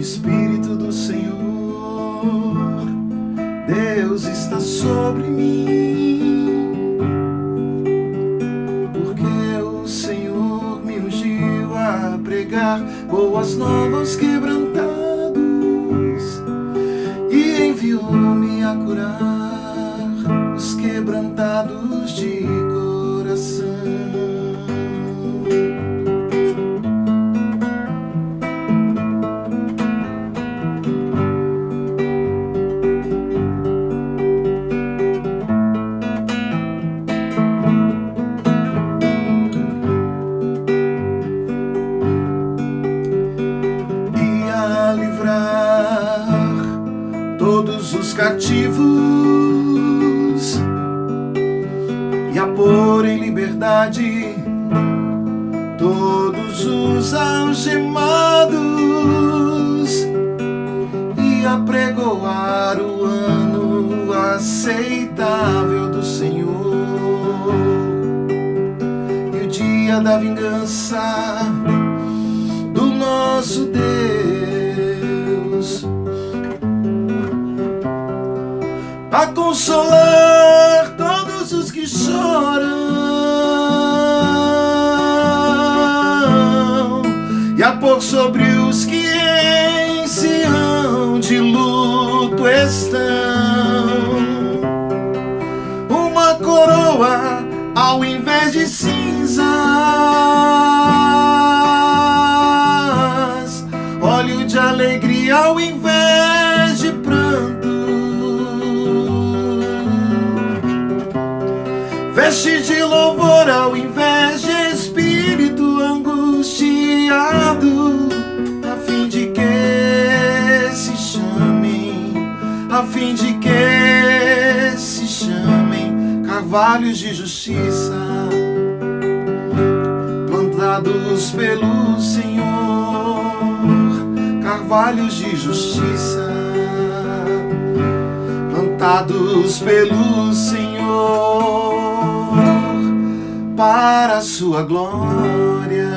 Espírito do Senhor, Deus está sobre mim, porque o Senhor me ungiu a pregar boas novas quebrantados e enviou-me a curar os quebrantados de coração. Todos os cativos e a pôr em liberdade todos os algemados e apregoar o ano aceitável do Senhor e o dia da vingança do nosso Deus, a consolar todos os que choram e a pôr sobre os que em Sião de luto estão uma coroa ao invés de cinzas, óleo de alegria ao invés de pranto, veste de louvor ao invés de espírito angustiado, a fim de que se chamem carvalhos de justiça, plantados pelo Senhor, carvalhos de justiça, plantados pelo Senhor, para a sua glória.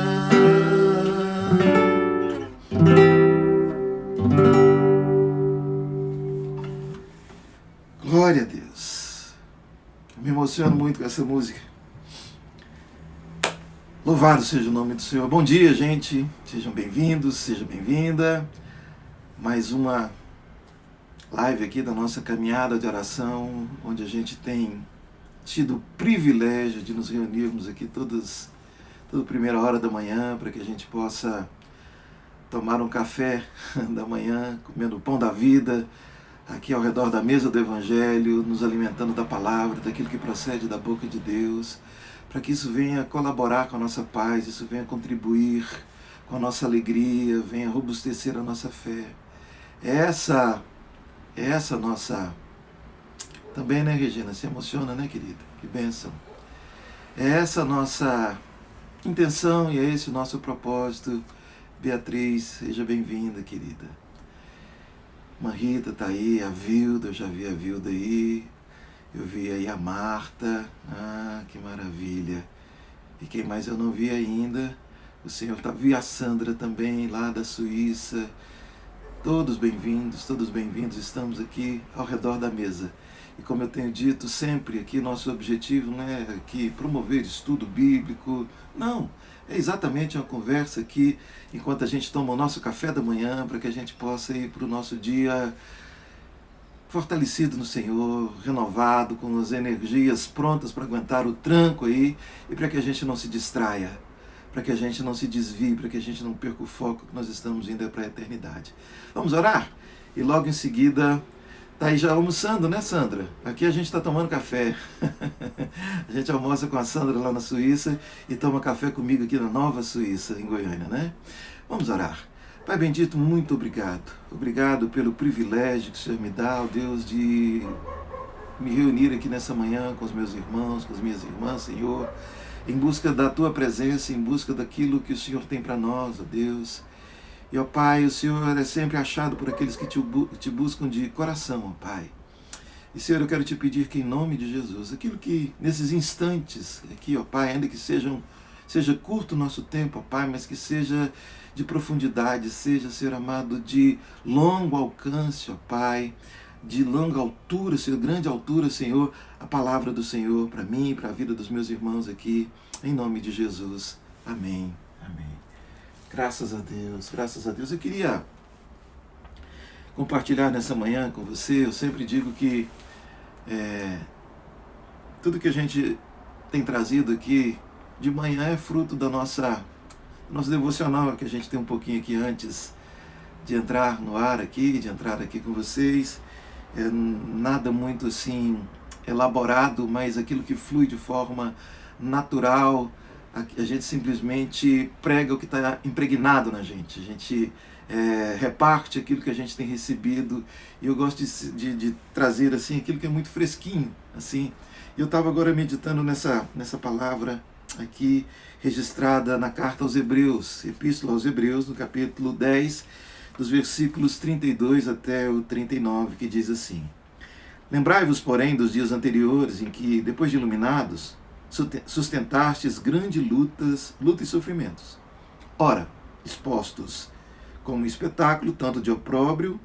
Glória a Deus. Eu me emociono muito com essa música. Louvado seja o nome do Senhor. Bom dia, gente. Sejam bem-vindos, seja bem-vinda. Mais uma live aqui da nossa caminhada de oração, onde a gente tem tido o privilégio de nos reunirmos aqui toda primeira hora da manhã, para que a gente possa tomar um café da manhã, comendo o pão da vida, aqui ao redor da mesa do Evangelho, nos alimentando da palavra, daquilo que procede da boca de Deus, para que isso venha colaborar com a nossa paz, isso venha contribuir com a nossa alegria, venha robustecer a nossa fé. Essa nossa... Também, né, Regina? Se emociona, né, querida? Que bênção. É essa a nossa intenção e é esse o nosso propósito. Beatriz, seja bem-vinda, querida. Marita está aí, a Vilda, eu já vi a Vilda aí. Eu vi aí a Marta. Ah, que maravilha. E quem mais eu não vi ainda? O Senhor tá... Vi a Sandra também, lá da Suíça. Todos bem-vindos, estamos aqui ao redor da mesa. E como eu tenho dito sempre aqui, nosso objetivo não é aqui promover estudo bíblico, não. É exatamente uma conversa aqui, enquanto a gente toma o nosso café da manhã, para que a gente possa ir para o nosso dia fortalecido no Senhor, renovado, com as energias prontas para aguentar o tranco aí, e para que a gente não se distraia, para que a gente não se desvie, para que a gente não perca o foco que nós estamos indo para a eternidade. Vamos orar? E logo em seguida... Tá aí já almoçando, né, Sandra? Aqui a gente está tomando café. A gente almoça com a Sandra lá na Suíça e toma café comigo aqui na Nova Suíça, em Goiânia, né? Vamos orar. Pai bendito, muito obrigado. Obrigado pelo privilégio que o Senhor me dá, ó Deus, de me reunir aqui nessa manhã com os meus irmãos, com as minhas irmãs, Senhor, em busca da Tua presença, em busca daquilo que o Senhor tem para nós, ó Deus. E, ó Pai, o Senhor é sempre achado por aqueles que te buscam de coração, ó Pai. E, Senhor, eu quero te pedir que, em nome de Jesus, aquilo que, nesses instantes aqui, ó Pai, ainda que sejam seja curto o nosso tempo, ó Pai, mas que seja de profundidade, seja, Senhor amado, de longo alcance, ó Pai, de longa altura, Senhor, grande altura, Senhor, a palavra do Senhor para mim e para a vida dos meus irmãos aqui, em nome de Jesus. Amém. Amém. Graças a Deus, graças a Deus. Eu queria compartilhar nessa manhã com você. Eu sempre digo que tudo que a gente tem trazido aqui de manhã é fruto da nosso devocional, que a gente tem um pouquinho aqui antes de entrar no ar aqui, de entrar aqui com vocês. Nada muito assim elaborado, mas aquilo que flui de forma natural. A gente simplesmente prega o que está impregnado na gente. A gente reparte aquilo que a gente tem recebido. E eu gosto de trazer assim aquilo que é muito fresquinho. Assim. Eu estava agora meditando nessa palavra aqui, registrada na carta aos Hebreus, Epístola aos Hebreus, no capítulo 10, dos versículos 32 até o 39, que diz assim: Lembrai-vos, porém, dos dias anteriores, em que, depois de iluminados, sustentastes grandes luta e sofrimentos. Ora, expostos como espetáculo, tanto de opróbrio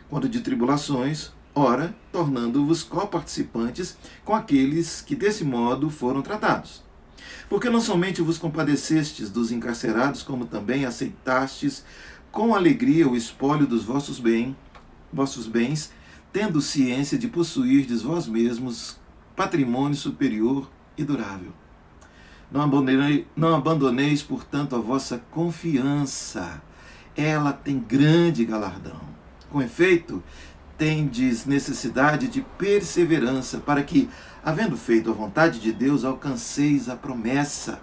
quanto de tribulações, ora, tornando-vos coparticipantes com aqueles que desse modo foram tratados. Porque não somente vos compadecestes dos encarcerados, como também aceitastes com alegria o espólio dos vossos bens, tendo ciência de possuirdes vós mesmos patrimônio superior e durável. Não abandoneis, portanto, a vossa confiança. Ela tem grande galardão. Com efeito, tendes necessidade de perseverança, para que, havendo feito a vontade de Deus, alcanceis a promessa.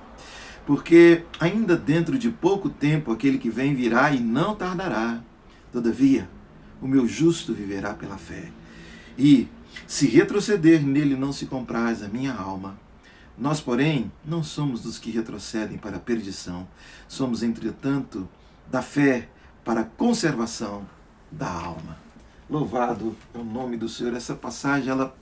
Porque ainda dentro de pouco tempo aquele que vem virá e não tardará. Todavia, o meu justo viverá pela fé. E, se retroceder, nele não se compraz a minha alma. Nós, porém, não somos dos que retrocedem para a perdição. Somos, entretanto, da fé para a conservação da alma. Louvado é o nome do Senhor. Essa passagem, ela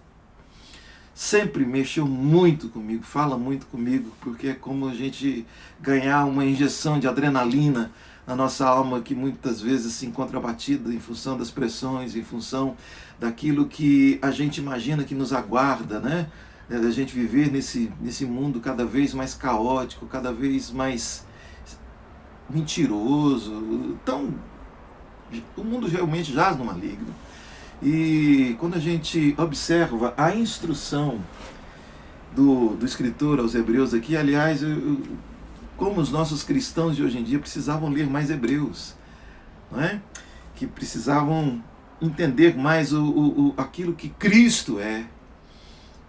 sempre mexeu muito comigo, fala muito comigo, porque é como a gente ganhar uma injeção de adrenalina na nossa alma, que muitas vezes se encontra abatida em função das pressões, em função daquilo que a gente imagina que nos aguarda, né? A gente viver nesse mundo cada vez mais caótico, cada vez mais mentiroso. O mundo realmente jaz no maligno. E quando a gente observa a instrução do escritor aos Hebreus aqui, aliás, como os nossos cristãos de hoje em dia precisavam ler mais Hebreus, não é? Que precisavam entender mais aquilo que Cristo é,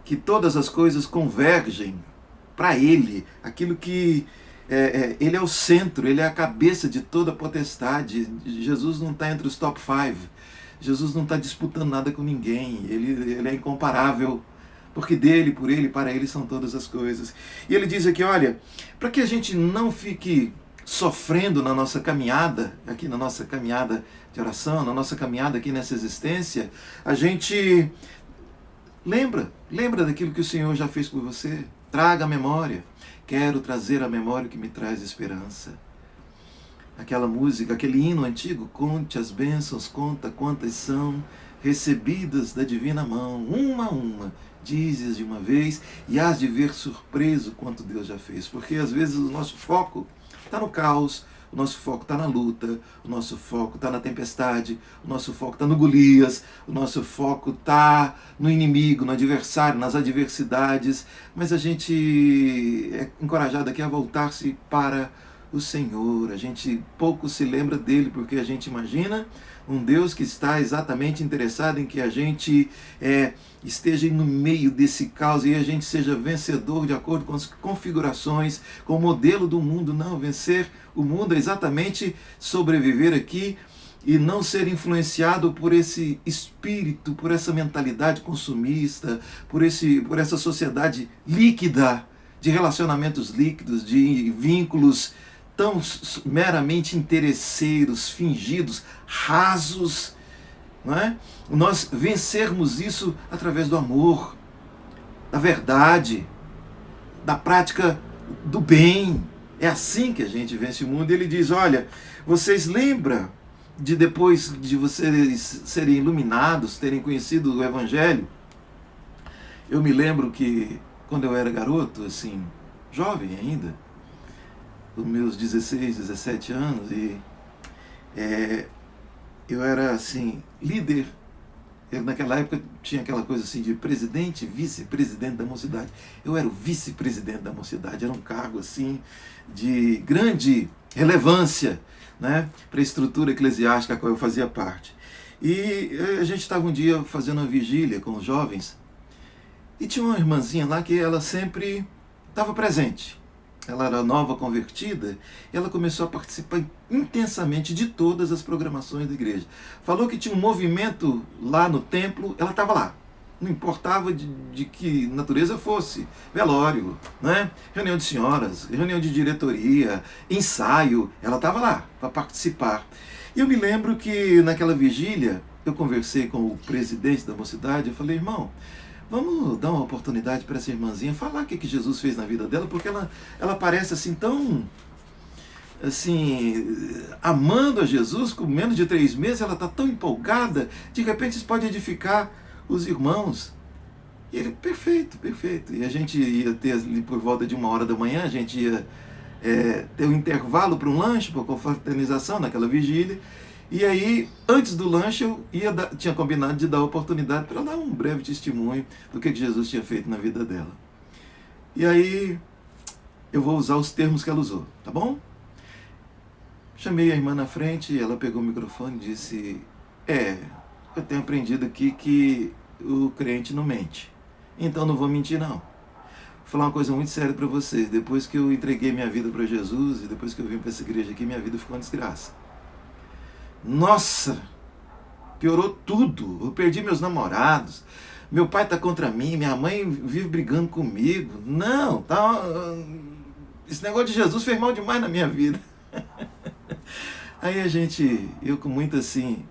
que todas as coisas convergem para Ele, aquilo que Ele é o centro, Ele é a cabeça de toda a potestade. Jesus não está entre os top 5, Jesus não está disputando nada com ninguém, ele é incomparável, porque dele, por ele, para ele são todas as coisas. E ele diz aqui, olha, para que a gente não fique sofrendo na nossa caminhada, aqui na nossa caminhada de oração, na nossa caminhada aqui nessa existência, a gente lembra daquilo que o Senhor já fez por você, traga a memória. Quero trazer a memória que me traz esperança. Aquela música, aquele hino antigo, conte as bênçãos, conta quantas são recebidas da divina mão, uma a uma, dizes de uma vez, e hás de ver surpreso quanto Deus já fez. Porque às vezes o nosso foco está no caos, o nosso foco está na luta, o nosso foco está na tempestade, o nosso foco está no Golias, o nosso foco está no inimigo, no adversário, nas adversidades, mas a gente é encorajado aqui a voltar-se para o Senhor. A gente pouco se lembra dele, porque a gente imagina um Deus que está exatamente interessado em que a gente esteja no meio desse caos e a gente seja vencedor de acordo com as configurações, com o modelo do mundo. Não, vencer o mundo é exatamente sobreviver aqui e não ser influenciado por esse espírito, por essa mentalidade consumista, por essa sociedade líquida, de relacionamentos líquidos, de vínculos tão meramente interesseiros, fingidos, rasos, não é? Nós vencermos isso através do amor, da verdade, da prática do bem, É assim que a gente vence o mundo. E ele diz, olha, vocês lembram de depois de vocês serem iluminados, terem conhecido o Evangelho? Eu me lembro que quando eu era garoto, assim, jovem ainda, com meus 16, 17 anos, e eu era, assim, líder. Naquela época tinha aquela coisa assim de presidente, vice-presidente da mocidade. Eu era o vice-presidente da mocidade, era um cargo assim de grande relevância, né, para a estrutura eclesiástica a qual eu fazia parte. E a gente estava um dia fazendo uma vigília com os jovens e tinha uma irmãzinha lá que ela sempre estava presente. Ela era nova convertida e ela começou a participar intensamente de todas as programações da igreja. Falou que tinha um movimento lá no templo, ela estava lá. Não importava de que natureza fosse. Velório, né? Reunião de senhoras, reunião de diretoria, ensaio. Ela estava lá para participar. E eu me lembro que naquela vigília eu conversei com o presidente da mocidade. Eu falei, irmão, vamos dar uma oportunidade para essa irmãzinha falar o que Jesus fez na vida dela, porque ela parece assim tão, assim, amando a Jesus, com menos de 3 meses, ela está tão empolgada, de repente isso pode edificar os irmãos. E ele, perfeito, perfeito. E a gente ia ter ali por volta de 1h da manhã, a gente ia ter um intervalo para um lanche, para confraternização naquela vigília. E aí, antes do lanche, eu tinha combinado de dar a oportunidade para ela dar um breve testemunho do que Jesus tinha feito na vida dela. E aí, eu vou usar os termos que ela usou, tá bom? Chamei a irmã na frente, ela pegou o microfone e disse, eu tenho aprendido aqui que o crente não mente, então não vou mentir não. Vou falar uma coisa muito séria para vocês, depois que eu entreguei minha vida para Jesus e depois que eu vim para essa igreja aqui, minha vida ficou uma desgraça. Nossa, piorou tudo, eu perdi meus namorados, meu pai está contra mim, minha mãe vive brigando comigo, não, esse negócio de Jesus fez mal demais na minha vida. Aí eu com muito assim,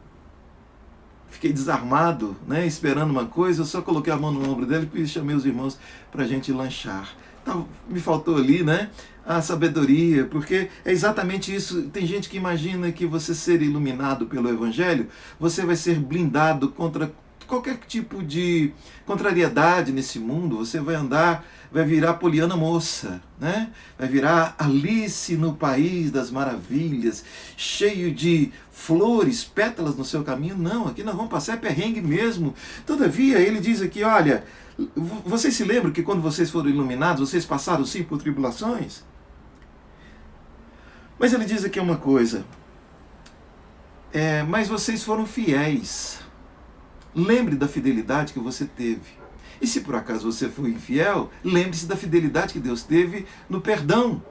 fiquei desarmado, né, esperando uma coisa, eu só coloquei a mão no ombro dele e chamei os irmãos para a gente lanchar. Então, me faltou ali, né, a sabedoria, porque é exatamente isso. Tem gente que imagina que você ser iluminado pelo Evangelho, você vai ser blindado contra qualquer tipo de contrariedade nesse mundo, você vai andar, vai virar Poliana Moça, né? Vai virar Alice no País das Maravilhas, cheio de flores, pétalas no seu caminho. Não, aqui nós vamos passar perrengue mesmo. Todavia, ele diz aqui, olha, vocês se lembram que quando vocês foram iluminados, vocês passaram sim por tribulações? Mas ele diz aqui uma coisa, mas vocês foram fiéis. Lembre da fidelidade que você teve. E se por acaso você foi infiel, lembre-se da fidelidade que Deus teve no perdão.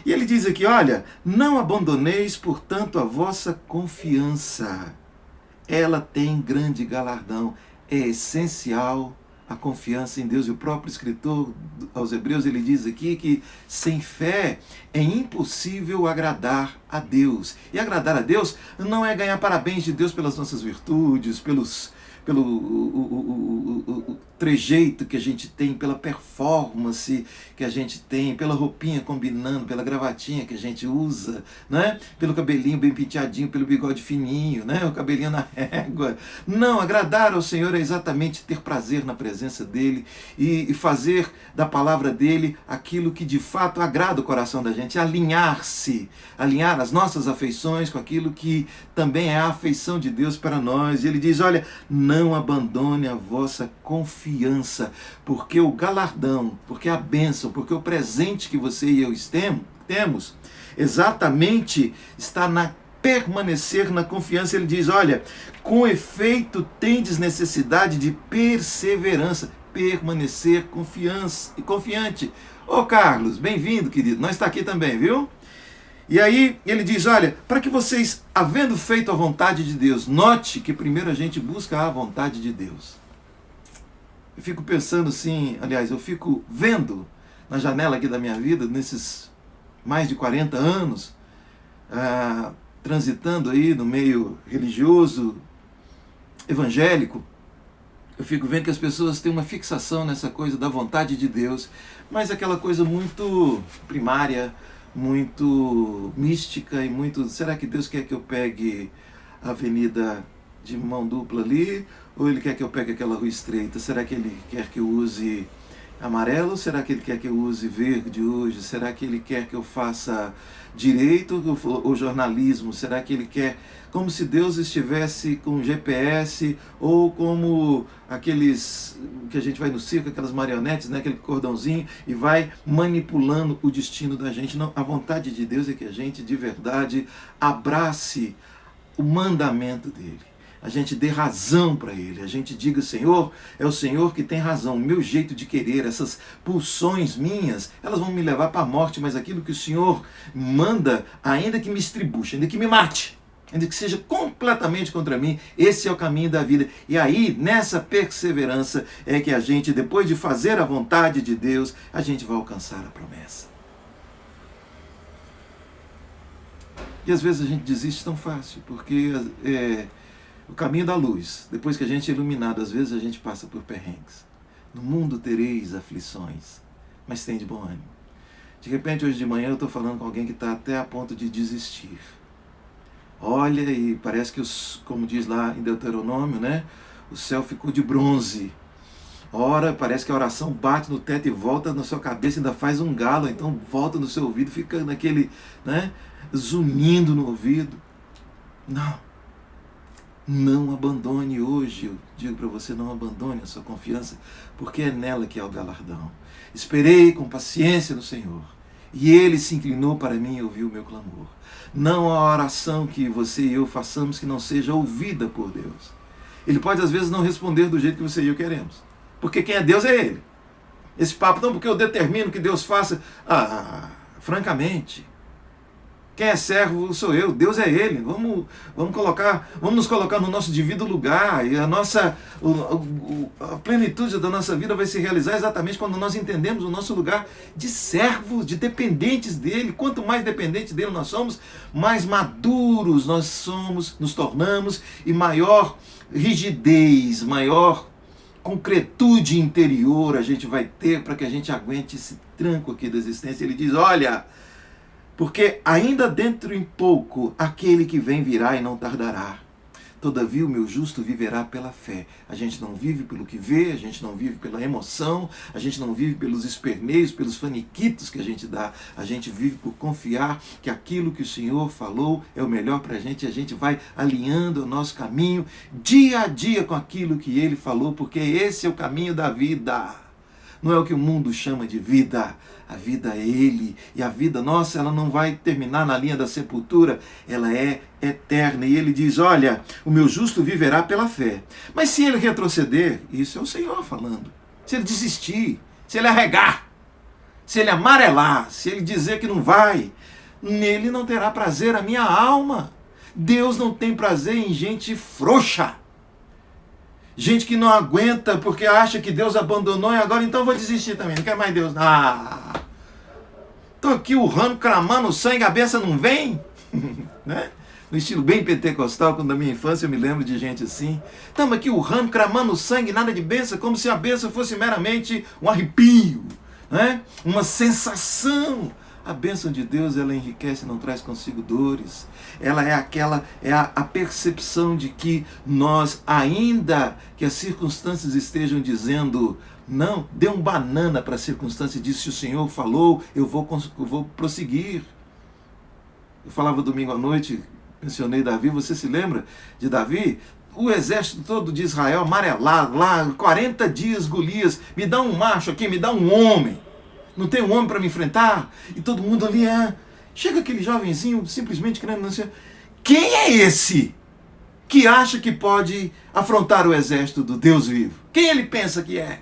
E ele diz aqui, olha, não abandoneis, portanto, a vossa confiança. Ela tem grande galardão. É essencial a confiança em Deus. E o próprio escritor aos Hebreus, ele diz aqui que sem fé é impossível agradar a Deus. E agradar a Deus não é ganhar parabéns de Deus pelas nossas virtudes, pelo trejeito que a gente tem, pela performance que a gente tem, pela roupinha combinando, pela gravatinha que a gente usa, né? Pelo cabelinho bem penteadinho, pelo bigode fininho, né? O cabelinho na régua. Não, agradar ao Senhor é exatamente ter prazer na presença dEle e fazer da palavra dEle aquilo que de fato agrada o coração da gente, alinhar-se, alinhar as nossas afeições com aquilo que também é a afeição de Deus para nós. E ele diz, olha, não abandone a vossa confiança, porque o galardão, porque a bênção, porque o presente que você e eu temos, exatamente está na permanecer na confiança. Ele diz, olha, com efeito tendes necessidade de perseverança, permanecer confiante. Ô Carlos, bem-vindo, querido, nós está aqui também, viu? E aí ele diz, olha, para que vocês, havendo feito a vontade de Deus, note que primeiro a gente busca a vontade de Deus. Eu fico pensando assim, aliás, eu fico vendo na janela aqui da minha vida, nesses mais de 40 anos, transitando aí no meio religioso, evangélico, eu fico vendo que as pessoas têm uma fixação nessa coisa da vontade de Deus, mas aquela coisa muito primária, muito mística e muito... Será que Deus quer que eu pegue a avenida de mão dupla ali? Ou Ele quer que eu pegue aquela rua estreita? Será que Ele quer que eu use amarelo? Será que Ele quer que eu use verde hoje? Será que Ele quer que eu faça direito ou jornalismo? Será que Ele quer... Como se Deus estivesse com GPS, ou como aqueles que a gente vai no circo, aquelas marionetes, né, aquele cordãozinho, e vai manipulando o destino da gente. Não, a vontade de Deus é que a gente de verdade abrace o mandamento dele. A gente dê razão para ele, a gente diga: Senhor, é o Senhor que tem razão, o meu jeito de querer, essas pulsões minhas, elas vão me levar para a morte, mas aquilo que o Senhor manda, ainda que me estribuche, ainda que me mate, ainda que seja completamente contra mim, esse é o caminho da vida. E aí, nessa perseverança, é que a gente, depois de fazer a vontade de Deus, a gente vai alcançar a promessa. E às vezes a gente desiste tão fácil, porque o caminho da luz, depois que a gente é iluminado, às vezes a gente passa por perrengues. No mundo tereis aflições, mas tem de bom ânimo. De repente, hoje de manhã, eu estou falando com alguém que está até a ponto de desistir. Olha, e parece que, como diz lá em Deuteronômio, né, o céu ficou de bronze. Ora, parece que a oração bate no teto e volta na sua cabeça, ainda faz um galo, então volta no seu ouvido, fica naquele, né, zunindo no ouvido. Não abandone hoje, eu digo para você, não abandone a sua confiança, porque é nela que é o galardão. Esperei com paciência no Senhor, e Ele se inclinou para mim e ouviu o meu clamor. Não há oração que você e eu façamos que não seja ouvida por Deus. Ele pode às vezes não responder do jeito que você e eu queremos, porque quem é Deus é Ele. Esse papo, não, porque eu determino que Deus faça. Francamente, quem é servo sou eu, Deus é Ele. Vamos nos colocar no nosso devido lugar, e a plenitude da nossa vida vai se realizar exatamente quando nós entendemos o nosso lugar de servos, de dependentes dEle. Quanto mais dependentes dEle nós somos, mais maduros nós somos, nos tornamos, e maior rigidez, maior concretude interior a gente vai ter para que a gente aguente esse tranco aqui da existência. Ele diz: olha, porque ainda dentro em pouco aquele que vem virá e não tardará. Todavia o meu justo viverá pela fé. A gente não vive pelo que vê, a gente não vive pela emoção, a gente não vive pelos esperneios, pelos faniquitos que a gente dá. A gente vive por confiar que aquilo que o Senhor falou é o melhor para a gente, e a gente vai alinhando o nosso caminho dia a dia com aquilo que Ele falou, porque esse é o caminho da vida. Não é o que o mundo chama de vida. A vida é Ele. E a vida nossa, ela não vai terminar na linha da sepultura. Ela é eterna. E Ele diz: olha, o meu justo viverá pela fé. Mas se ele retroceder, isso é o Senhor falando. Se ele desistir, se ele arregar, se ele amarelar, se ele dizer que não vai, nele não terá prazer a minha alma. Deus não tem prazer em gente frouxa. Gente que não aguenta porque acha que Deus abandonou e agora então vou desistir também, não quero mais Deus. Estou aqui urrando, clamando sangue, a benção não vem? Né? No estilo bem pentecostal, quando na minha infância eu me lembro de gente assim. Estamos aqui urrando, clamando sangue, nada de benção, como se a benção fosse meramente um arrepio, né? Uma sensação. A bênção de Deus, ela enriquece e não traz consigo dores. Ela é a percepção de que nós, ainda que as circunstâncias estejam dizendo não, dê um banana para a circunstância e diz: se o Senhor falou, eu vou prosseguir. Eu falava domingo à noite, mencionei Davi, você se lembra de Davi? O exército todo de Israel amarelado lá, 40 dias Golias, me dá um macho aqui, me dá um homem. Não tem um homem para me enfrentar? E todo mundo ali, chega aquele jovenzinho simplesmente querendo não ser. Quem é esse que acha que pode afrontar o exército do Deus vivo? Quem ele pensa que é?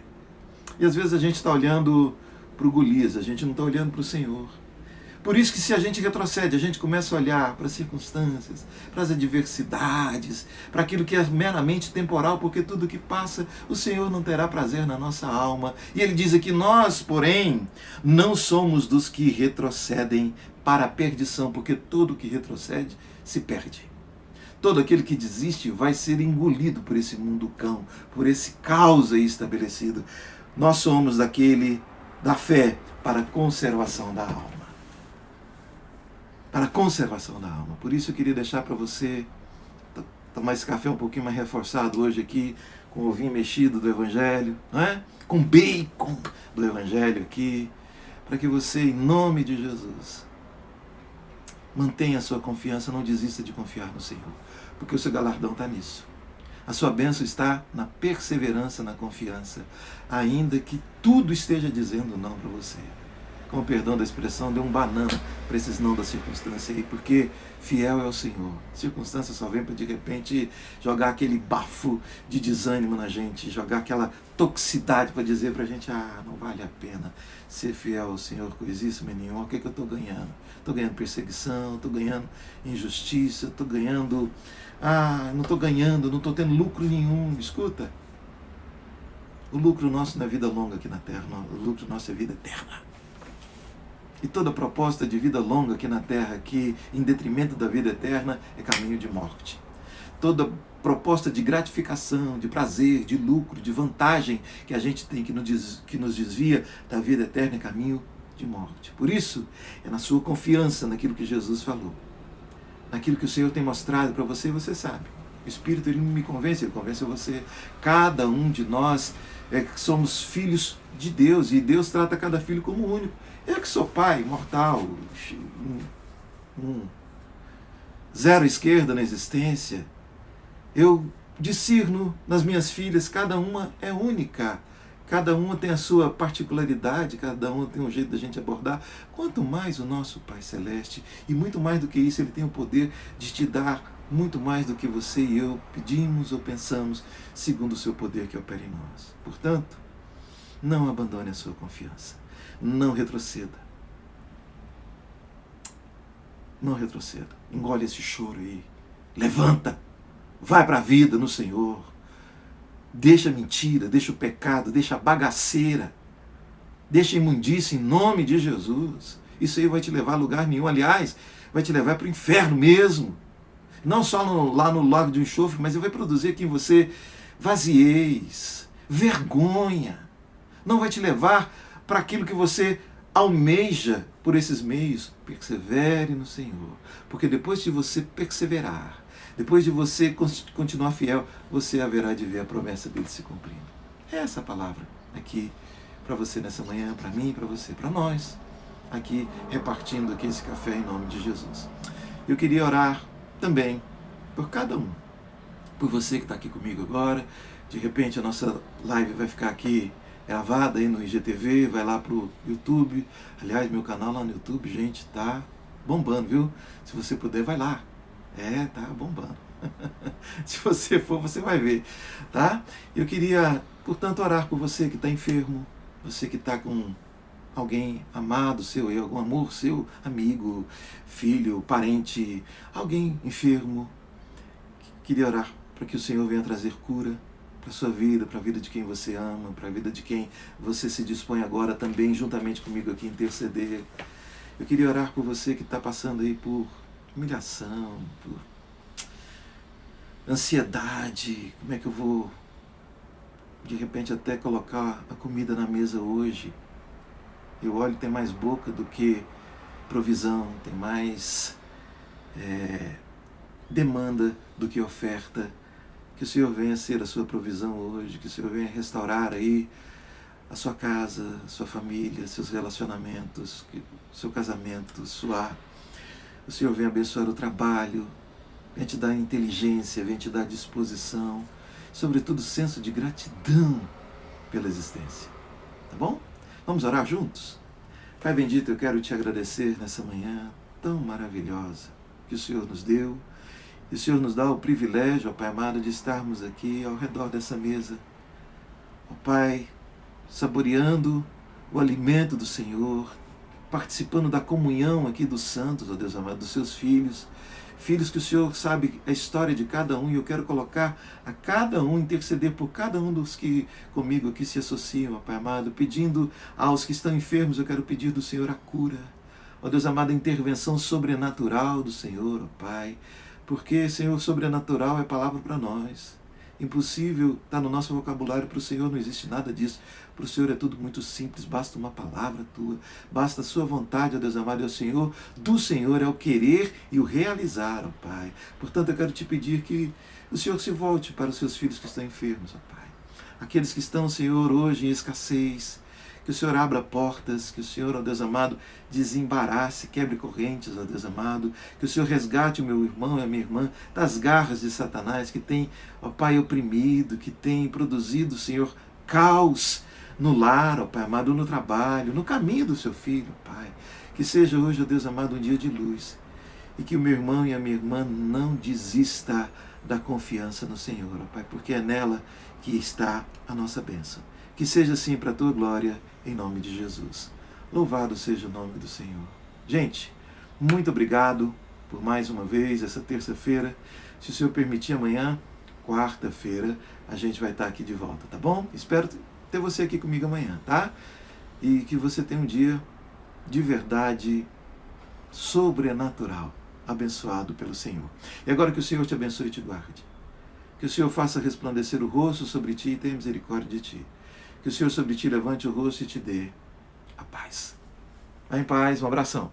E às vezes a gente está olhando para o Golias, a gente não está olhando para o Senhor. Por isso que se a gente retrocede, a gente começa a olhar para as circunstâncias, para as adversidades, para aquilo que é meramente temporal, porque tudo que passa, o Senhor não terá prazer na nossa alma. E Ele diz aqui: nós, porém, não somos dos que retrocedem para a perdição, porque todo que retrocede se perde. Todo aquele que desiste vai ser engolido por esse mundo cão, por esse caos aí estabelecido. Nós somos da fé para a conservação da alma. para a conservação da alma. Por isso eu queria deixar para você tomar esse café um pouquinho mais reforçado hoje aqui, com o ovinho mexido do Evangelho, não é? Com bacon do Evangelho aqui, para que você, em nome de Jesus, mantenha a sua confiança, não desista de confiar no Senhor, porque o seu galardão está nisso. A sua bênção está na perseverança, na confiança, ainda que tudo esteja dizendo não para você. Com o perdão da expressão, dê um banana para esses não da circunstância aí, porque fiel é o Senhor. Circunstância só vem para de repente jogar aquele bafo de desânimo na gente, jogar aquela toxicidade para dizer para a gente, não vale a pena ser fiel ao Senhor, coisíssima nenhuma. O que é que eu estou ganhando? Estou ganhando perseguição, estou ganhando injustiça, estou ganhando... não estou ganhando, não estou tendo lucro nenhum. Escuta, o lucro nosso não é vida longa aqui na terra, não. O lucro nosso é vida eterna. E toda proposta de vida longa aqui na terra, que em detrimento da vida eterna, é caminho de morte. Toda proposta de gratificação, de prazer, de lucro, de vantagem que a gente tem, que nos desvia da vida eterna, é caminho de morte. Por isso, é na sua confiança naquilo que Jesus falou, naquilo que o Senhor tem mostrado para você, você sabe. O Espírito, ele não me convence, ele convence você. Cada um de nós somos filhos de Deus, e Deus trata cada filho como único. Eu que sou pai, mortal, zero esquerda na existência, eu discerno nas minhas filhas, cada uma é única, cada uma tem a sua particularidade, cada uma tem um jeito da gente abordar. Quanto mais o nosso Pai Celeste, e muito mais do que isso, Ele tem o poder de te dar muito mais do que você e eu pedimos ou pensamos, segundo o seu poder que opera em nós. Portanto, não abandone a sua confiança. Não retroceda. Não retroceda. Engole esse choro aí. Levanta. Vai para a vida no Senhor. Deixa a mentira, deixa o pecado, deixa a bagaceira. Deixa a imundícia em nome de Jesus. Isso aí vai te levar a lugar nenhum. Aliás, vai te levar para o inferno mesmo. Não só lá no lago de enxofre, mas vai produzir aqui em você vaziez, vergonha. Não vai te levar para aquilo que você almeja por esses meios. Persevere no Senhor, porque depois de você perseverar, depois de você continuar fiel, você haverá de ver a promessa dele se cumprindo. É essa palavra aqui para você nessa manhã, para mim, para você, para nós, aqui repartindo aqui esse café em nome de Jesus. Eu queria orar também por cada um, por você que está aqui comigo agora. De repente a nossa live vai ficar aqui gravada aí no IGTV, vai lá pro YouTube. Aliás, meu canal lá no YouTube, gente, tá bombando, viu? Se você puder, vai lá. Tá bombando. Se você for, você vai ver, tá? Eu queria, portanto, orar por você que está enfermo, você que está com alguém amado seu, algum amor seu, amigo, filho, parente, alguém enfermo. Queria orar para que o Senhor venha trazer cura para a sua vida, para a vida de quem você ama, para a vida de quem você se dispõe agora também, juntamente comigo aqui, interceder. Eu queria orar por você que está passando aí por humilhação, por ansiedade. Como é que eu vou, de repente, até colocar a comida na mesa hoje? Eu olho, tem mais boca do que provisão, tem mais demanda do que oferta. Que o Senhor venha ser a sua provisão hoje, que o Senhor venha restaurar aí a sua casa, a sua família, seus relacionamentos, seu casamento, o Senhor venha abençoar o trabalho, venha te dar inteligência, venha te dar disposição, sobretudo senso de gratidão pela existência. Tá bom? Vamos orar juntos? Pai bendito, eu quero te agradecer nessa manhã tão maravilhosa que o Senhor nos deu. E o Senhor nos dá o privilégio, ó Pai amado, de estarmos aqui ao redor dessa mesa. Ó Pai, saboreando o alimento do Senhor, participando da comunhão aqui dos santos, ó Deus amado, dos seus filhos. Filhos que o Senhor sabe a história de cada um, e eu quero colocar a cada um, interceder por cada um dos que comigo aqui se associam, ó Pai amado, pedindo aos que estão enfermos, eu quero pedir do Senhor a cura. Ó Deus amado, a intervenção sobrenatural do Senhor, ó Pai. Porque, Senhor, sobrenatural é palavra para nós. impossível está no nosso vocabulário. Para o Senhor não existe nada disso. Para o Senhor é tudo muito simples, basta uma palavra tua, basta a sua vontade, ó Deus amado, é o Senhor. Do Senhor é o querer e o realizar, ó Pai. Portanto, eu quero te pedir que o Senhor se volte para os seus filhos que estão enfermos, ó Pai. Aqueles que estão, Senhor, hoje em escassez, que o Senhor abra portas, que o Senhor, ó Deus amado, desembarace, quebre correntes, ó Deus amado, que o Senhor resgate o meu irmão e a minha irmã das garras de Satanás, que tem, ó Pai, oprimido, que tem produzido, Senhor, caos no lar, ó Pai amado, no trabalho, no caminho do seu filho, Pai. Que seja hoje, ó Deus amado, um dia de luz, e que o meu irmão e a minha irmã não desista da confiança no Senhor, ó Pai, porque é nela que está a nossa bênção. Que seja assim para a tua glória, em nome de Jesus. Louvado seja o nome do Senhor. Gente, muito obrigado por mais uma vez, essa terça-feira. Se o Senhor permitir, amanhã, quarta-feira, a gente vai estar aqui de volta, tá bom? Espero ter você aqui comigo amanhã, tá? E que você tenha um dia de verdade sobrenatural, abençoado pelo Senhor. E agora que o Senhor te abençoe e te guarde. Que o Senhor faça resplandecer o rosto sobre ti e tenha misericórdia de ti. Que o Senhor sobre ti levante o rosto e te dê a paz. Vai em paz, um abração.